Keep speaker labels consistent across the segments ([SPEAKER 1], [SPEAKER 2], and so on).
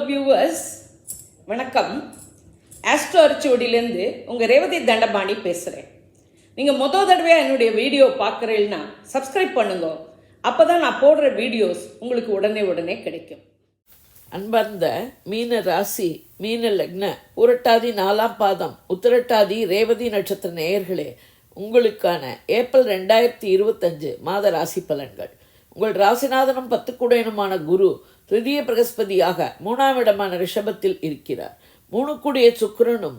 [SPEAKER 1] Viewers வணக்கம். Astro அரிச்சுவடியிலேருந்து உங்கள் ரேவதி தண்டபாணி பேசுகிறேன். நீங்கள் மொதல் தடவையாக என்னுடைய வீடியோ பார்க்குறீங்கன்னா சப்ஸ்கிரைப் பண்ணுங்க. அப்போ தான் நான் போடுற வீடியோஸ் உங்களுக்கு உடனே கிடைக்கும்.
[SPEAKER 2] அன்பார்ந்த மீன ராசி, மீன லக்ன, புரட்டாதி 4ஆம் பாதம், உத்திரட்டாதி, ரேவதி நட்சத்திர நேயர்களே, உங்களுக்கான ஏப்ரல் 2025 மாத ராசி பலன்கள். உங்கள் ராசிநாதனும் 10 கூடையனுமான குரு திருதிய பிரகஸ்பதியாக 3ஆம் இடமான ரிஷபத்தில் இருக்கிறார். 3 கூடிய சுக்கிரனும்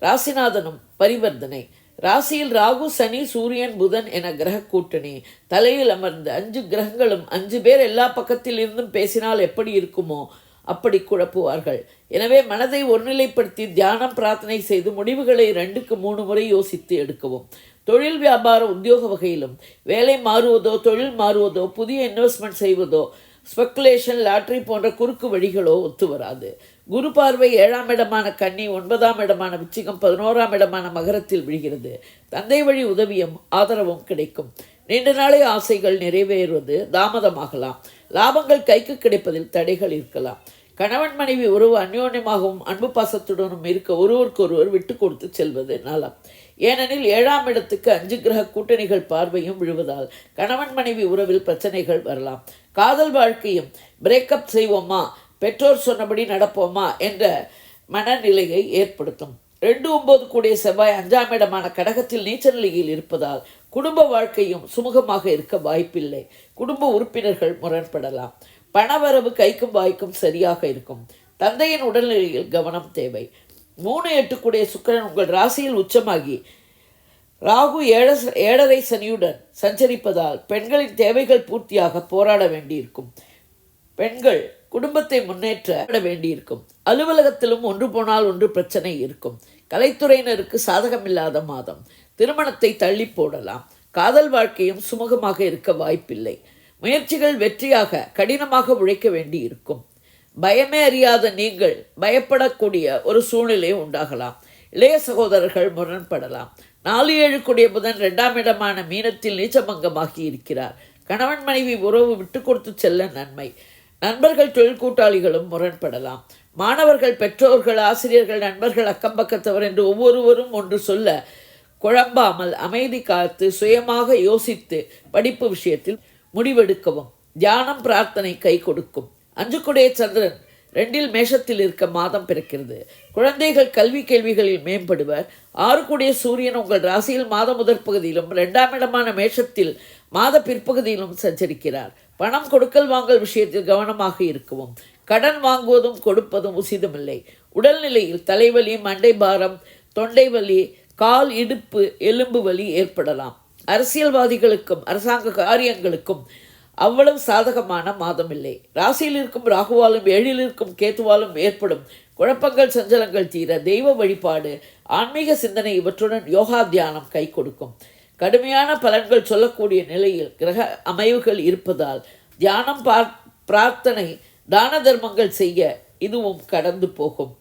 [SPEAKER 2] ராசிநாதனும் பரிவர்த்தனை. ராசியில் ராகு, சனி, சூரியன், புதன் என கிரக கூட்டணி. தலையில் அமர்ந்த 5 கிரகங்களும் 5 பேர் எல்லா பக்கத்தில் இருந்தும் பேசினால் எப்படி இருக்குமோ அப்படி குழப்புவார்கள். எனவே மனதை ஒருநிலைப்படுத்தி தியானம், பிரார்த்தனை செய்து முடிவுகளை 2க்கு 3 முறை யோசித்து எடுக்கவும். தொழில், வியாபார, உத்தியோக வகையிலும் வேலை மாறுவதோ, தொழில் மாறுவதோ, புதிய இன்வெஸ்ட்மெண்ட் செய்வதோ, ஸ்பெக்குலேஷன், லாட்ரி போன்ற குறுக்கு வழிகளோ ஒத்து வராது. குரு பார்வை 7ஆம் இடமான கன்னி, 9ஆம் இடமான விச்சிகம், 11ஆம் இடமான மகரத்தில் விழுகிறது. தந்தை வழி உதவியும் ஆதரவும் கிடைக்கும். நீண்ட நாளை ஆசைகள் நிறைவேறுவது தாமதமாகலாம். லாபங்கள் கைக்கு கிடைப்பதில் தடைகள் இருக்கலாம். கணவன் மனைவி உறவு அந்யோன்யமாகவும் அன்பு பாசத்துடனும் இருக்க ஒருவருக்கொருவர் விட்டு கொடுத்து செல்வது நலம். ஏனெனில் 7ஆம் இடத்துக்கு 5 கிரக கூட்டணிகள் பார்வையும் விழுவதால் கணவன் மனைவி உறவில் பிரச்சனைகள் வரலாம். காதல் வாழ்க்கையும் பிரேக்கப் செய்வோமா, பெற்றோர் சொன்னபடி நடப்போமா என்ற மனநிலையை ஏற்படுத்தும். 2-9 கூடிய செவ்வாய் 5ஆம் இடமான கடகத்தில் நீச்ச நிலையில் இருப்பதால் குடும்ப வாழ்க்கையும் சுமூகமாக இருக்க வாய்ப்பில்லை. குடும்ப உறுப்பினர்கள் முரண்படலாம். பணவரவு கைக்கும் வாய்க்கும் சரியாக இருக்கும். தந்தையின் உடல்நிலையில் கவனம் தேவை. 3-8 கூடிய சுக்கிரன் உங்கள் ராசியில் உச்சமாகி ராகு 7.5 சனியுடன் சஞ்சரிப்பதால் பெண்களின் தேவைகள் பூர்த்தியாக போராட வேண்டியிருக்கும். பெண்கள் குடும்பத்தை முன்னேற்ற வேண்டியிருக்கும். அலுவலகத்திலும் ஒன்று போனால் ஒன்று பிரச்சனை இருக்கும். கலைத்துறையினருக்கு சாதகமில்லாத மாதம். திருமணத்தை தள்ளி போடலாம். காதல் வாழ்க்கையும் சுமூகமாக இருக்க வாய்ப்பில்லை. முயற்சிகள் வெற்றியாக கடினமாக உழைக்க வேண்டி இருக்கும். பயமே அறியாத நீங்கள் பயப்படக்கூடிய ஒரு சூழ்நிலை உண்டாகலாம். இளைய சகோதரர்கள் முரண்படலாம். 4-7 கூடிய புதன் 2ஆம் இடமான மீனத்தில் நீச்சபங்கமாகி இருக்கிறார். கணவன் மனைவி உறவு விட்டு கொடுத்து செல்ல நன்மை. நண்பர்கள், தொழில் கூட்டாளிகளும் முரண்படலாம். மாணவர்கள், பெற்றோர்கள், ஆசிரியர்கள், நண்பர்கள், அக்கம்பக்கத்தவர் என்று ஒவ்வொருவரும் ஒன்று சொல்ல குழம்பாமல் அமைதி காத்து சுயமாக யோசித்து படிப்பு விஷயத்தில் முடிவெடுக்கவும். தியானம், பிரார்த்தனை கை கொடுக்கும். 5 கூடிய சந்திரன் 2இல் மேஷத்தில் இருக்க மாதம் பிறக்கிறது. குழந்தைகள் கல்வி கேள்விகளில் மேம்படுவர். 6 கூடிய சூரியன் உங்கள் ராசியில் மாத முதற் பகுதியிலும் 2ஆம் இடமான மேஷத்தில் மாத பிற்பகுதியிலும் சஞ்சரிக்கிறார். பணம் கொடுக்கல் வாங்கல் விஷயத்தில் கவனமாக இருக்கவும். கடன் வாங்குவதும் கொடுப்பதும் உசிதமில்லை. உடல்நிலையில் தலைவலி, மண்டை பாரம், தொண்டை வலி, கால், இடுப்பு, எலும்பு வலி ஏற்படலாம். அரசியல்வாதிகளுக்கும் அரசாங்க காரியங்களுக்கும் அவ்வளவு சாதகமான மாதம் இல்லை. ராசியில் இருக்கும் ராகுவாலும் 7இல் இருக்கும் கேத்துவாலும் ஏற்படும் குழப்பங்கள், சஞ்சலங்கள் தீர தெய்வ வழிபாடு, ஆன்மீக சிந்தனை இவற்றுடன் யோகா தியானம் கை கொடுக்கும். கடுமையான பலன்கள் சொல்லக்கூடிய நிலையில் கிரக அமைவுகள் இருப்பதால் தியானம், பிரார்த்தனை, தான தர்மங்கள் செய்ய இதுவும் கடந்து போகும்.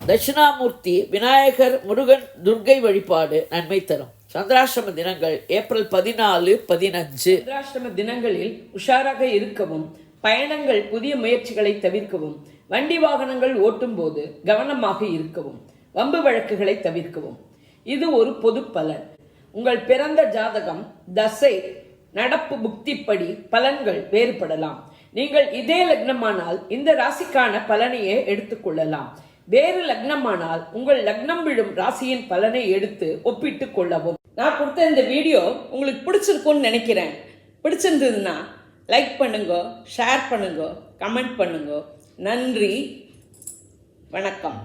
[SPEAKER 2] தட்சிணாமூர்த்தி, விநாயகர், முருகன், துர்க்கை வழிபாடு நன்மை தரும். சந்திராஷ்டம தினங்கள் ஏப்ரல் 14, 15.
[SPEAKER 1] சந்திராஷ்டம தினங்களில் உஷாராக இருக்கவும், பயணங்கள், புதிய முயற்சிகளை தவிர்க்கவும், வண்டி வாகனங்கள் ஓட்டும் போது கவனமாக இருக்கவும், வம்பு வழக்குகளை தவிர்க்கவும். இது ஒரு பொது பலன். உங்கள் பிறந்த ஜாதகம், தசை, நடப்பு, புக்திப்படி பலன்கள் வேறுபடலாம். நீங்கள் இதே லக்னமானால் இந்த ராசிக்கான பலனையே எடுத்துக்கொள்ளலாம். வேறு லக்னமானால் உங்கள் லக்னம் விழும் ராசியின் பலனை எடுத்து ஒப்பிட்டு கொள்ளவும். நான் கொடுத்த இந்த வீடியோ உங்களுக்கு பிடிச்சிருக்கும்னு நினைக்கிறேன். பிடிச்சிருந்ததுன்னா லைக் பண்ணுங்க, ஷேர் பண்ணுங்க, கமெண்ட் பண்ணுங்க. நன்றி, வணக்கம்.